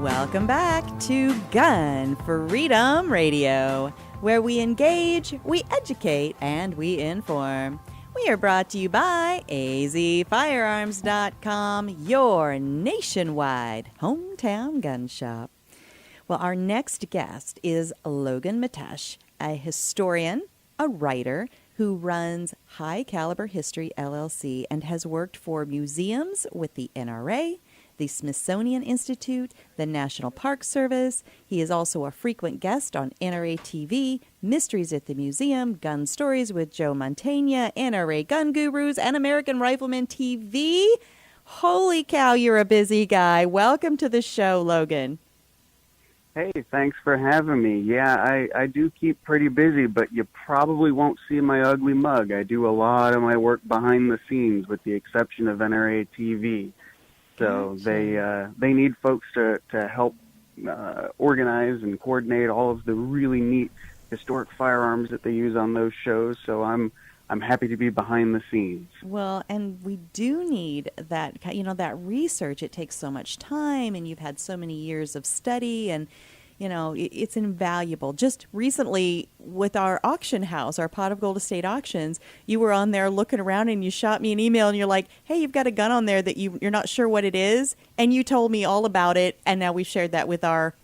Welcome back to Gun Freedom Radio, where we engage, we educate, and we inform. We are brought to you by azfirearms.com, your nationwide hometown gun shop. Well, our next guest is Logan Metesh, a historian, a writer who runs High Caliber History LLC and has worked for museums with the NRA, the Smithsonian Institute, the National Park Service. He is also a frequent guest on NRA TV, Mysteries at the Museum, Gun Stories with Joe Mantegna, NRA Gun Gurus, and American Rifleman TV. Holy cow, you're a busy guy. Welcome to the show, Logan. Hey, thanks for having me. Yeah, I do keep pretty busy, but you probably won't see my ugly mug. I do a lot of my work behind the scenes, with the exception of NRA TV. So they need folks to help organize and coordinate all of the really neat historic firearms that they use on those shows. So I'm happy to be behind the scenes. Well, and we do need that, that research. It takes so much time, and you've had so many years of study, and it's invaluable. Just recently with our auction house, our Pot of Gold Estate Auctions, you were on there looking around and you shot me an email and you're like, hey, you've got a gun on there that you're not sure what it is. And you told me all about it. And now we've shared that with our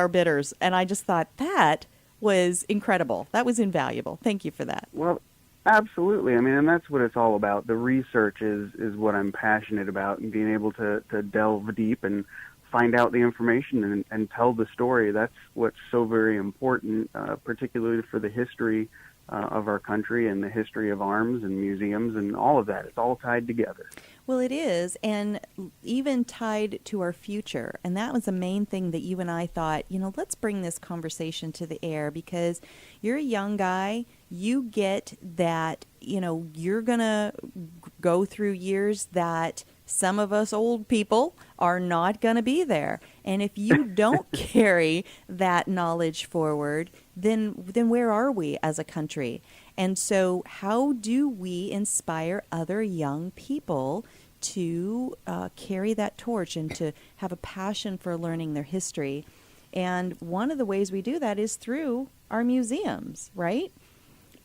bidders. And I just thought that was incredible. That was invaluable. Thank you for that. Well, absolutely. I mean, and that's what it's all about. The research is what I'm passionate about, and being able to delve deep and find out the information and tell the story. That's what's so very important, particularly for the history of our country and the history of arms and museums and all of that. It's all tied together. Well, it is, and even tied to our future. And that was the main thing that you and I thought, let's bring this conversation to the air, because you're a young guy. You get that, you're going to go through years that some of us old people are not going to be there. And if you don't carry that knowledge forward, then where are we as a country? And so how do we inspire other young people to carry that torch and to have a passion for learning their history? And one of the ways we do that is through our museums, right?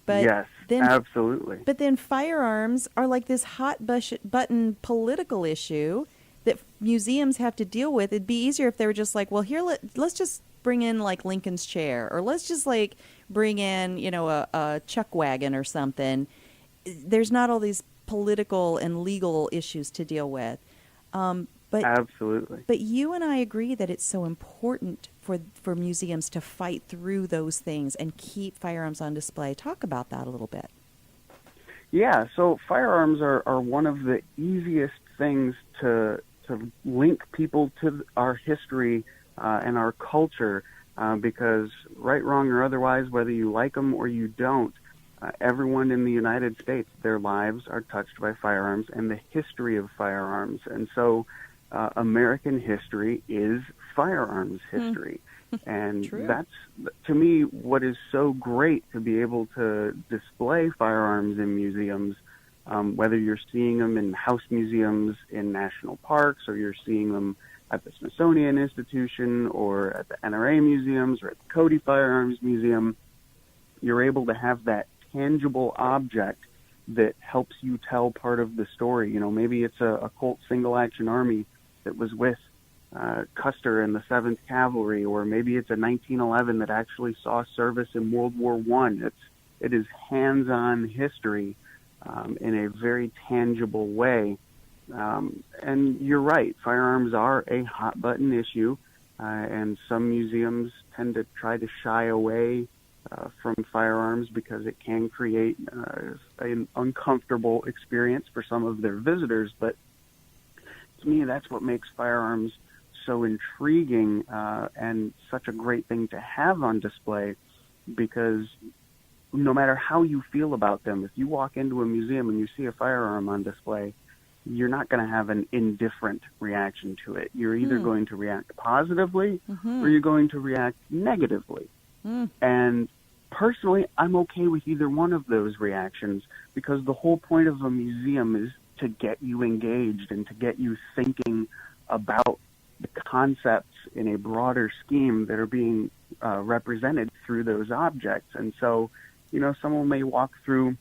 But yes, absolutely. But then firearms are like this hot button political issue that museums have to deal with. It'd be easier if they were just like, well, here, let's just bring in like Lincoln's chair, or let's just like bring in, a chuck wagon or something. There's not all these political and legal issues to deal with. But absolutely. But you and I agree that it's so important for museums to fight through those things and keep firearms on display. Talk about that a little bit. Yeah, so firearms are one of the easiest things to link people to our history and our culture, because right, wrong, or otherwise, whether you like them or you don't, everyone in the United States, their lives are touched by firearms and the history of firearms. And so American history is firearms history. And True. That's, to me, what is so great, to be able to display firearms in museums, whether you're seeing them in house museums in national parks, or you're seeing them at the Smithsonian Institution, or at the NRA museums, or at the Cody Firearms Museum. You're able to have that tangible object that helps you tell part of the story. Maybe it's a Colt single-action army that was with Custer and the 7th Cavalry, or maybe it's a 1911 that actually saw service in World War I. It is hands-on history in a very tangible way. And you're right, firearms are a hot-button issue, and some museums tend to try to shy away from firearms because it can create an uncomfortable experience for some of their visitors. But to me, that's what makes firearms so intriguing and such a great thing to have on display, because no matter how you feel about them, if you walk into a museum and you see a firearm on display, you're not going to have an indifferent reaction to it. You're either going to react positively or you're going to react negatively. And personally, I'm okay with either one of those reactions, because the whole point of a museum is to get you engaged and to get you thinking about the concepts in a broader scheme that are being represented through those objects. And so, someone may walk through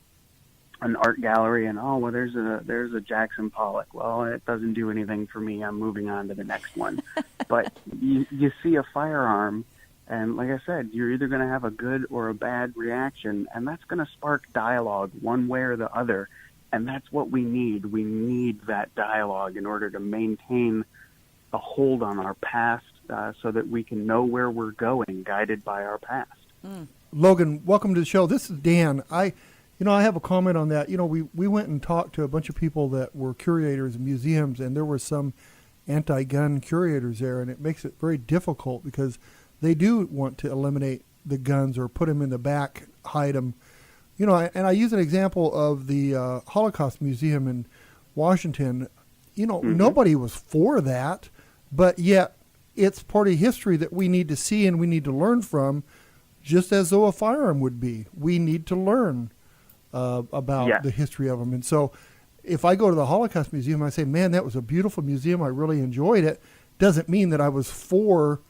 an art gallery and, oh, well, there's a Jackson Pollock. Well, it doesn't do anything for me. I'm moving on to the next one. But you see a firearm, and like I said, you're either going to have a good or a bad reaction, and that's going to spark dialogue one way or the other. And that's what we need. We need that dialogue in order to maintain a hold on our past, so that we can know where we're going, guided by our past. Logan, welcome to the show. This is Dan. I have a comment on that. We went and talked to a bunch of people that were curators in museums, and there were some anti-gun curators there, and it makes it very difficult because they do want to eliminate the guns or put them in the back, hide them. And I use an example of the Holocaust Museum in Washington. Nobody was for that, but yet it's part of history that we need to see and we need to learn from, just as though a firearm would be. We need to learn about the history of them. And so if I go to the Holocaust Museum, I say, man, that was a beautiful museum. I really enjoyed it. Doesn't mean that I was for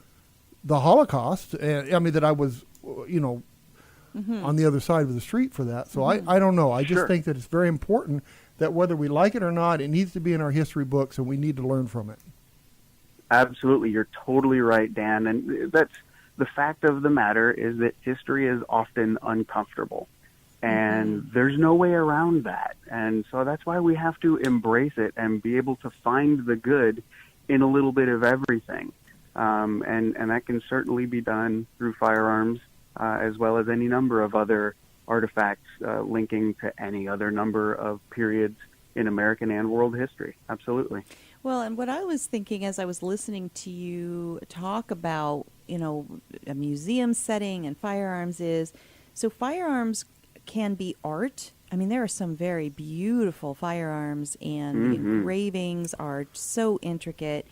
the Holocaust. That I was, on the other side of the street for that. So I don't know. I just think that it's very important that whether we like it or not, it needs to be in our history books and we need to learn from it. Absolutely. You're totally right, Dan. And that's the fact of the matter, is that history is often uncomfortable. And there's no way around that. And so that's why we have to embrace it and be able to find the good in a little bit of everything. And that can certainly be done through firearms, as well as any number of other artifacts linking to any other number of periods in American and world history. Absolutely. Well, and what I was thinking as I was listening to you talk about, a museum setting and firearms is, so firearms can be art. I mean, there are some very beautiful firearms, and the engravings are so intricate.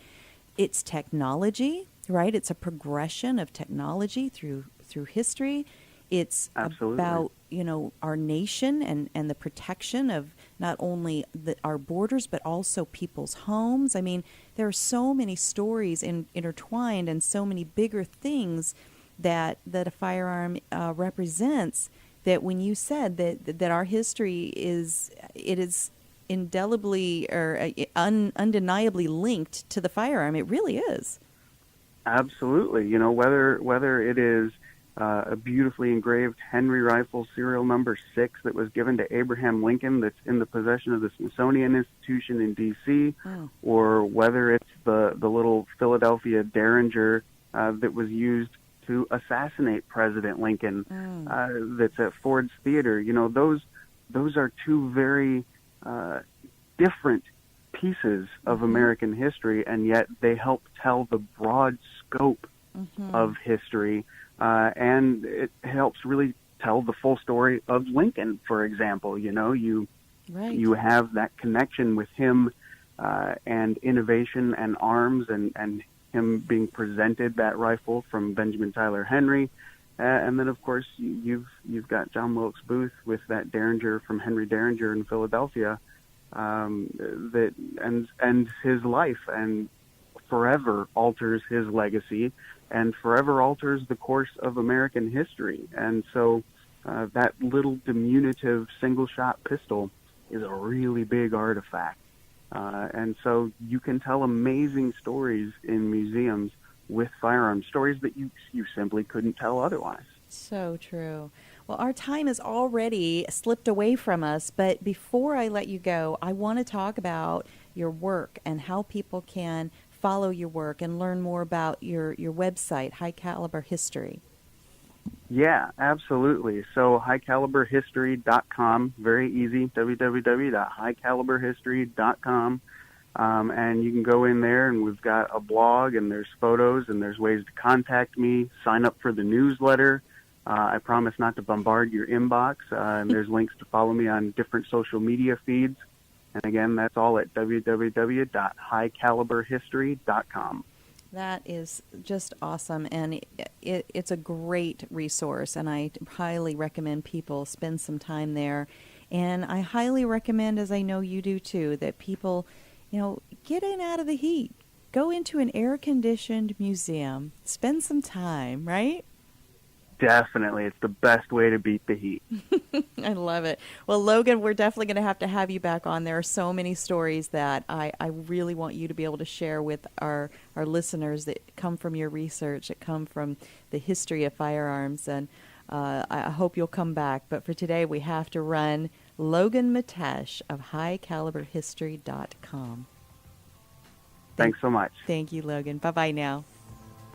It's technology, right? It's a progression of technology through history. It's about, our nation and the protection of not only our borders, but also people's homes. I mean, there are so many stories intertwined and so many bigger things that a firearm represents, that when you said that our history is indelibly or undeniably linked to the firearm, it really is. Absolutely. Whether it is a beautifully engraved Henry rifle serial number 6 that was given to Abraham Lincoln that's in the possession of the Smithsonian Institution in D.C., or whether it's the little Philadelphia Derringer that was used to assassinate President Lincoln that's at Ford's Theater. Those are two very different pieces of American history, and yet they help tell the broad scope of history. And it helps really tell the full story of Lincoln, for example. You have that connection with him and innovation and arms, and him being presented that rifle from Benjamin Tyler Henry. And then, of course, you've got John Wilkes Booth with that Derringer from Henry Derringer in Philadelphia, that ends his life and forever alters his legacy and forever alters the course of American history. And so that little diminutive single-shot pistol is a really big artifact. And so you can tell amazing stories in museums with firearms, stories that you simply couldn't tell otherwise. So true. Well, our time has already slipped away from us, but before I let you go, I want to talk about your work and how people can follow your work and learn more about your website, High Caliber History. Yeah, absolutely. So highcaliberhistory.com, very easy, www.highcaliberhistory.com. And you can go in there, and we've got a blog, and there's photos, and there's ways to contact me, sign up for the newsletter. I promise not to bombard your inbox, and there's links to follow me on different social media feeds. And again, that's all at www.highcaliberhistory.com. That is just awesome, and it's a great resource, and I highly recommend people spend some time there. And I highly recommend, as I know you do too, that people, get in out of the heat. go into an air-conditioned museum, spend some time, right? Definitely. It's the best way to beat the heat. I love it. Well, Logan, we're definitely going to have you back on. There are so many stories that I really want you to be able to share with our listeners that come from your research, that come from the history of firearms. And I hope you'll come back. But for today, we have to run. Logan Metesh of highcaliberhistory.com. Thanks so much. Thank you, Logan. Bye-bye now.